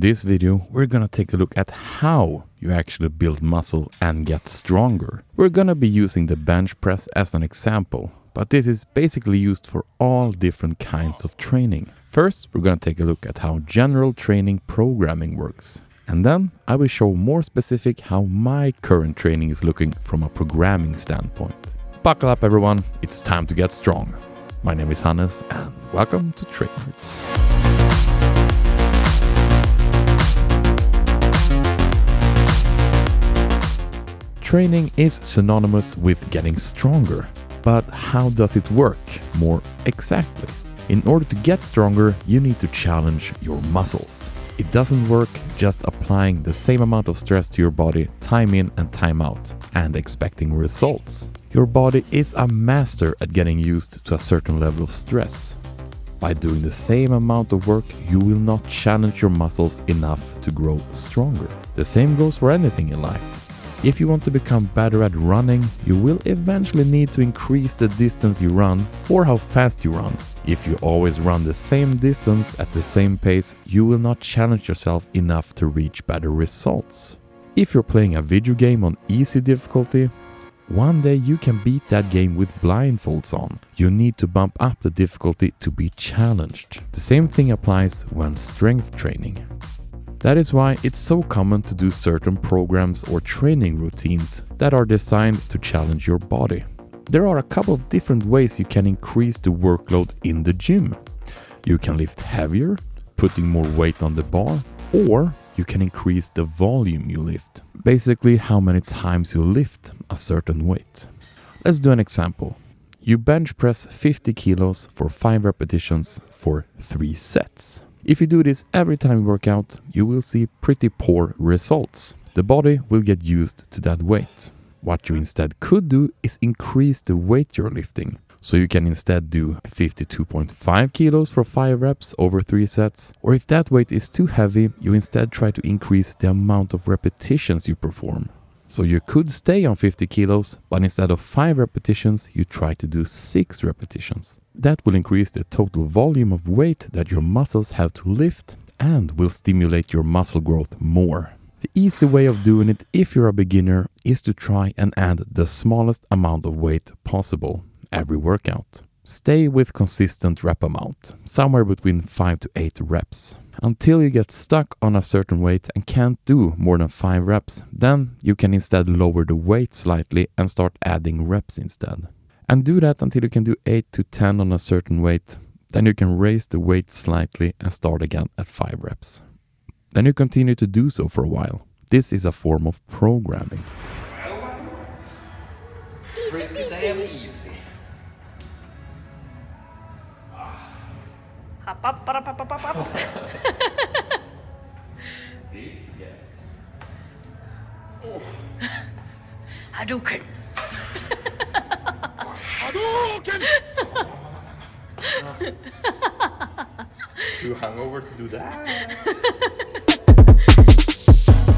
In this video, we're gonna take a look at how you actually build muscle and get stronger. We're gonna be using the bench press as an example, but this is basically used for all different kinds of training. First, we're gonna take a look at how general training programming works. And then I will show more specific how my current training is looking from a programming standpoint. Buckle up everyone, it's time to get strong. My name is Hannes and welcome to Trainerds. Training is synonymous with getting stronger, but how does it work more exactly? In order to get stronger, you need to challenge your muscles. It doesn't work just applying the same amount of stress to your body time in and time out and expecting results. Your body is a master at getting used to a certain level of stress. By doing the same amount of work, you will not challenge your muscles enough to grow stronger. The same goes for anything in life. If you want to become better at running, you will eventually need to increase the distance you run or how fast you run. If you always run the same distance at the same pace, you will not challenge yourself enough to reach better results. If you're playing a video game on easy difficulty, one day you can beat that game with blindfolds on. You need to bump up the difficulty to be challenged. The same thing applies when strength training. That is why it's so common to do certain programs or training routines that are designed to challenge your body. There are a couple of different ways you can increase the workload in the gym. You can lift heavier, putting more weight on the bar, or you can increase the volume you lift. Basically, how many times you lift a certain weight. Let's do an example. You bench press 50 kilos for 5 repetitions for 3 sets. If you do this every time you work out, you will see pretty poor results. The body will get used to that weight. What you instead could do is increase the weight you're lifting. So you can instead do 52.5 kilos for 5 reps over 3 sets. Or if that weight is too heavy, you instead try to increase the amount of repetitions you perform. So you could stay on 50 kilos, but instead of 5 repetitions, you try to do 6 repetitions. That will increase the total volume of weight that your muscles have to lift and will stimulate your muscle growth more. The easy way of doing it if you're a beginner is to try and add the smallest amount of weight possible every workout. Stay with consistent rep amount, somewhere between 5 to 8 reps. Until you get stuck on a certain weight and can't do more than 5 reps, then you can instead lower the weight slightly and start adding reps instead. And do that until you can do 8 to 10 on a certain weight. Then you can raise the weight slightly and start again at 5 reps. Then you continue to do so for a while. This is a form of programming. Easy peasy. Hop up, up, up, up, up, up. Steve, yes. Hadouken. Hadouken! Too hungover to do that.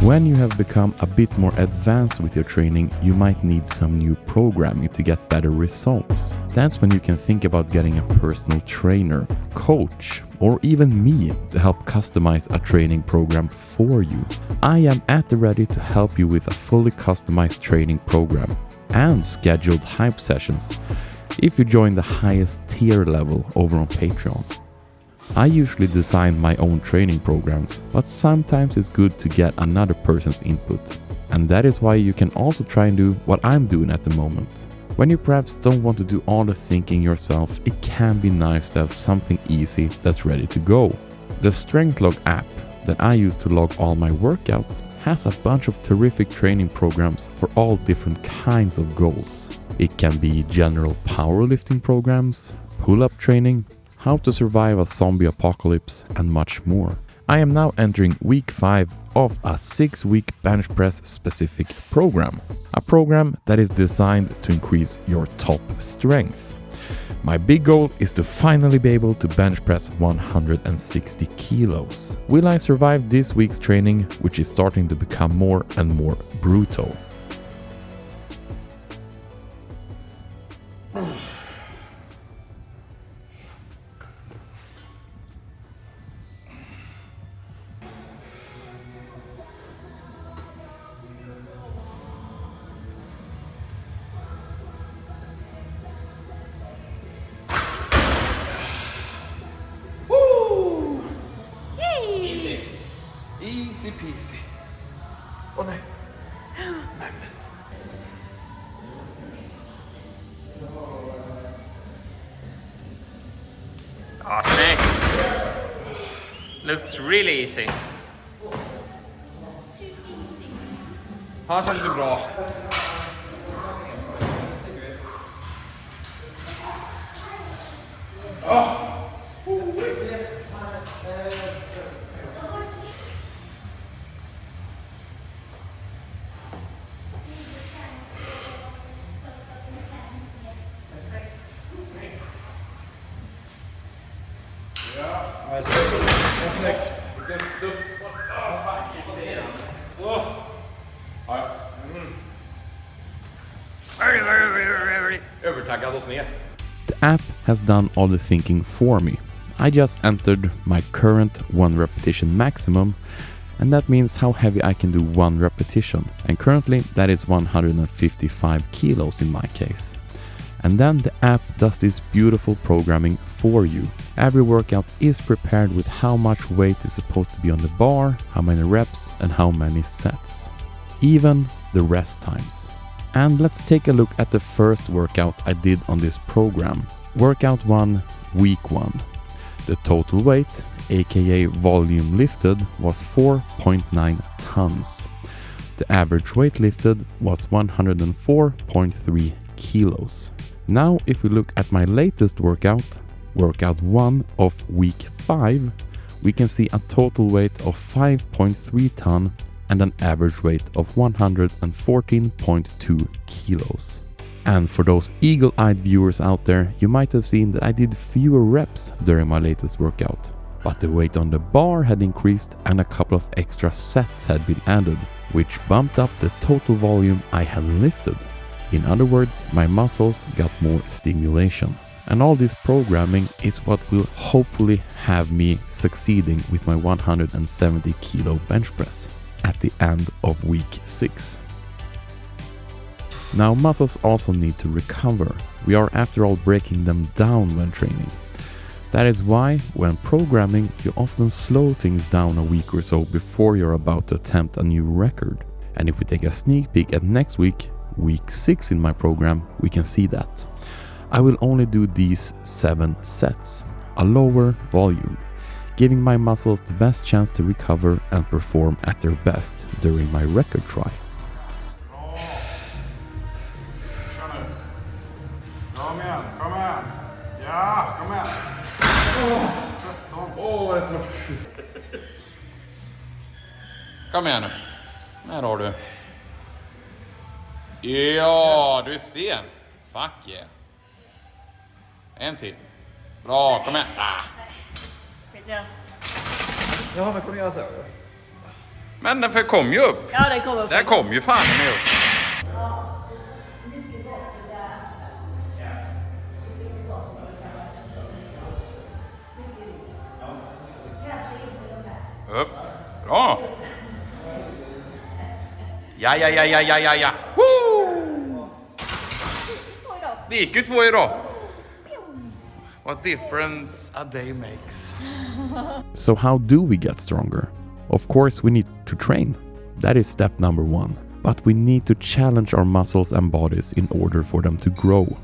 When you have become a bit more advanced with your training, you might need some new programming to get better results. That's when you can think about getting a personal trainer, coach, or even me to help customize a training program for you. I am at the ready to help you with a fully customized training program and scheduled hype sessions if you join the highest tier level over on Patreon. I usually design my own training programs, but sometimes it's good to get another person's input. And that is why you can also try and do what I'm doing at the moment. When you perhaps don't want to do all the thinking yourself, it can be nice to have something easy that's ready to go. The Strength Log app that I use to log all my workouts has a bunch of terrific training programs for all different kinds of goals. It can be general powerlifting programs, pull-up training, how to survive a zombie apocalypse, and much more. I am now entering week 5 of a 6-week bench press specific program. A program that is designed to increase your top strength. My big goal is to finally be able to bench press 160 kilos. Will I survive this week's training, which is starting to become more and more brutal? Easy peasy. Åh nej. Magnet. Ja, snyggt. Looks really easy. Han känns ju bra. Övertaggad och sned. The app has done all the thinking for me. I just entered my current 1 repetition maximum, and that means how heavy I can do 1 repetition, and currently that is 155 kilos in my case. And then the app does this beautiful programming for you. Every workout is prepared with how much weight is supposed to be on the bar, how many reps, and how many sets. Even the rest times. And let's take a look at the first workout I did on this program. Workout 1, week 1. The total weight, aka volume lifted, was 4.9 tons. The average weight lifted was 104.3 kilos. Now if we look at my latest workout, workout 1 of week 5, we can see a total weight of 5.3 ton and an average weight of 114.2 kilos. And for those eagle-eyed viewers out there, you might have seen that I did fewer reps during my latest workout. But the weight on the bar had increased and a couple of extra sets had been added, which bumped up the total volume I had lifted. In other words, my muscles got more stimulation. And all this programming is what will hopefully have me succeeding with my 170 kilo bench press at the end of week 6. Now muscles also need to recover. We are after all breaking them down when training. That is why when programming you often slow things down a week or so before you're about to attempt a new record. And if we take a sneak peek at next week, week 6 in my program, we can see that. I will only do these 7 sets, a lower volume, giving my muscles the best chance to recover and perform at their best during my record try. Kom igen. Ja, kom igen. Vad är tråkigt. Kom igen nu. Här har du. Ja, du är sen. Fuck yeah. En till. Bra, kom igen. Ja, men kommer du göra så? Men den kom ju upp. Ja, det kommer upp. Den kom ju fan med upp. Upp. Bra. Ja. Woo! Det gick ju 2 idag. What difference a day makes. So how do we get stronger? Of course we need to train. That is step number 1. But we need to challenge our muscles and bodies in order for them to grow.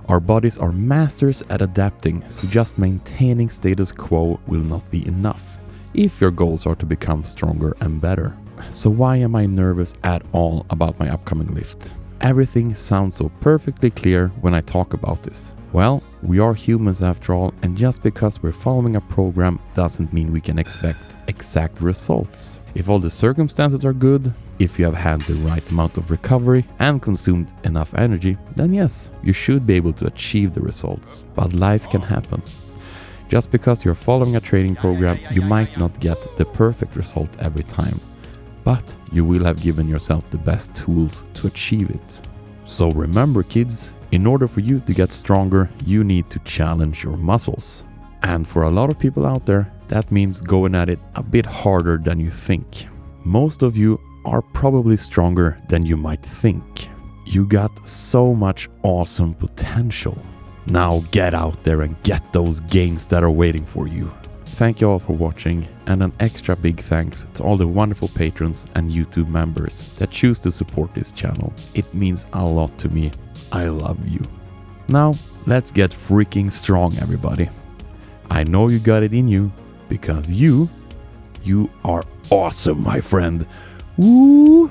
Our bodies are masters at adapting, so just maintaining status quo will not be enough if your goals are to become stronger and better. So why am I nervous at all about my upcoming lift? Everything sounds so perfectly clear when I talk about this. Well, we are humans after all, and just because we're following a program doesn't mean we can expect exact results. If all the circumstances are good, if you have had the right amount of recovery and consumed enough energy, then yes, you should be able to achieve the results. But life can happen. Just because you're following a training program, you might not get the perfect result every time. But you will have given yourself the best tools to achieve it. So remember kids, in order for you to get stronger, you need to challenge your muscles. And for a lot of people out there, that means going at it a bit harder than you think. Most of you are probably stronger than you might think. You got so much awesome potential. Now get out there and get those gains that are waiting for you. thank you all for watching, and an extra big thanks to all the wonderful patrons and YouTube members that choose to support this channel. It means a lot to me. I love you. Now, let's get freaking strong, everybody. I know you got it in you, because you are awesome, my friend. Woo-hoo.